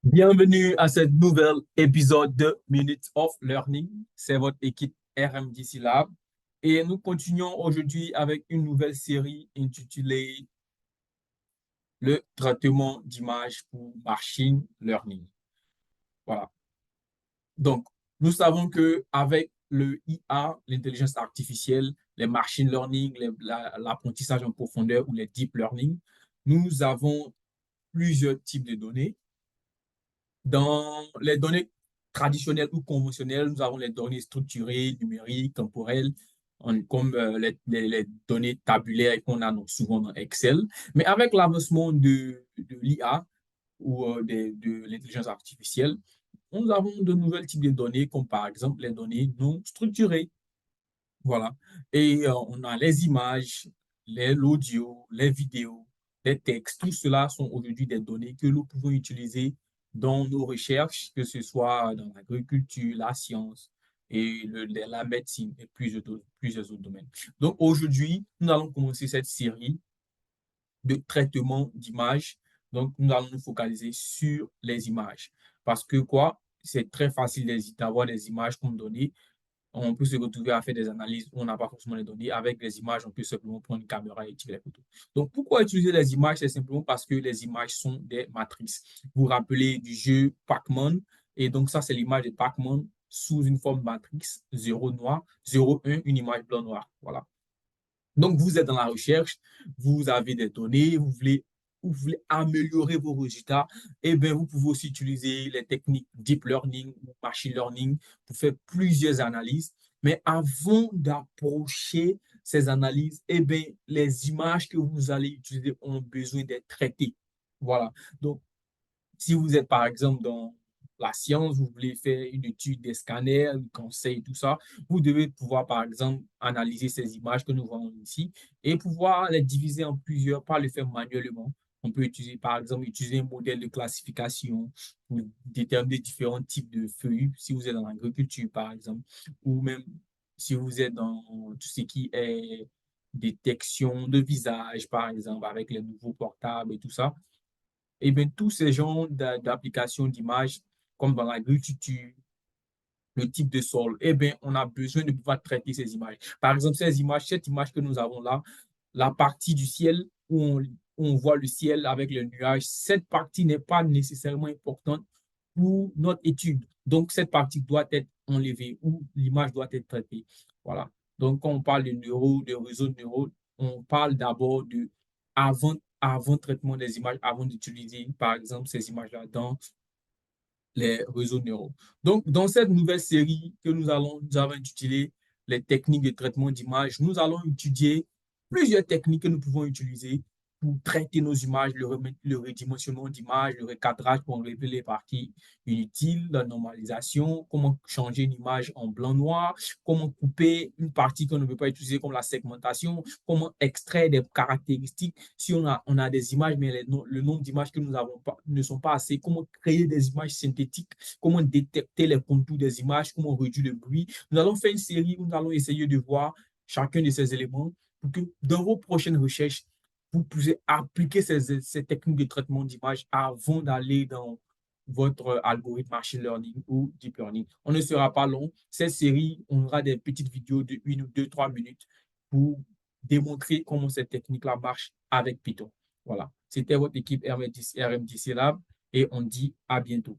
Bienvenue à ce nouvel épisode de Minutes of Learning. C'est votre équipe RMDC Lab et nous continuons aujourd'hui avec une nouvelle série intitulée Le traitement d'image pour machine learning. Voilà. Donc, nous savons qu'avec le IA, l'intelligence artificielle, les machine learning, l'apprentissage en profondeur ou les deep learning, nous avons plusieurs types de données. Dans les données traditionnelles ou conventionnelles, nous avons les données structurées, numériques, temporelles, comme les données tabulaires qu'on a souvent dans Excel. Mais avec l'avancement de l'IA ou de l'intelligence artificielle, nous avons de nouvelles types de données, comme par exemple les données non structurées. Voilà. Et on a les images, l'audio, les vidéos, les textes. Tout cela sont aujourd'hui des données que nous pouvons utiliser dans nos recherches, que ce soit dans l'agriculture, la science et la médecine et plusieurs autres domaines. Donc aujourd'hui, nous allons commencer cette série de traitement d'images. Donc nous allons nous focaliser sur les images. Parce que quoi? C'est très facile d'avoir des images comme données, on peut se retrouver à faire des analyses où on n'a pas forcément les données. Avec les images, on peut simplement prendre une caméra et tirer les photos. Donc, pourquoi utiliser les images? C'est simplement parce que les images sont des matrices. Vous vous rappelez du jeu Pac-Man. Et donc, ça, c'est l'image de Pac-Man sous une forme matrice, 0 noir, 0, 1, une image blanc-noir. Voilà. Donc, vous êtes dans la recherche, vous avez des données, vous voulez améliorer vos résultats, et bien, vous pouvez aussi utiliser les techniques deep learning ou machine learning pour faire plusieurs analyses. Mais avant d'approcher ces analyses, eh bien, les images que vous allez utiliser ont besoin d'être traitées. Voilà. Donc, si vous êtes par exemple dans la science, vous voulez faire une étude des scanners, un conseil, tout ça, vous devez pouvoir par exemple analyser ces images que nous voyons ici et pouvoir les diviser en plusieurs, pas le faire manuellement. On peut utiliser par exemple utiliser un modèle de classification pour déterminer différents types de feuilles, si vous êtes dans l'agriculture par exemple, ou même si vous êtes dans tout ce qui est détection de visage par exemple avec les nouveaux portables et tout ça. Et bien, tous ces genres d'applications d'images, comme dans l'agriculture, le type de sol, eh bien, on a besoin de pouvoir traiter ces images. Par exemple, cette image que nous avons là, la partie du ciel où on voit le ciel avec les nuages, cette partie n'est pas nécessairement importante pour notre étude. Donc, cette partie doit être enlevée ou l'image doit être traitée. Voilà. Donc, quand on parle de réseaux de neurones, on parle d'abord de avant traitement des images, avant d'utiliser, par exemple, ces images-là dans les réseaux neuraux. Donc, dans cette nouvelle série que nous avons intitulée les techniques de traitement d'image, nous allons étudier plusieurs techniques que nous pouvons utiliser pour traiter nos images, le redimensionnement d'images, le recadrage pour enlever les parties inutiles, la normalisation, comment changer une image en blanc-noir, comment couper une partie qu'on ne veut pas utiliser comme la segmentation, comment extraire des caractéristiques si on a des images, mais le nombre d'images que nous avons pas, ne sont pas assez, comment créer des images synthétiques, comment détecter les contours des images, comment réduire le bruit. Nous allons faire une série où nous allons essayer de voir chacun de ces éléments pour que dans vos prochaines recherches, vous puissiez appliquer ces techniques de traitement d'image avant d'aller dans votre algorithme machine learning ou deep learning. On ne sera pas long. Cette série, on aura des petites vidéos de 1 ou 2, 3 minutes pour démontrer comment cette technique-là marche avec Python. Voilà. C'était votre équipe RMDC Lab et on dit à bientôt.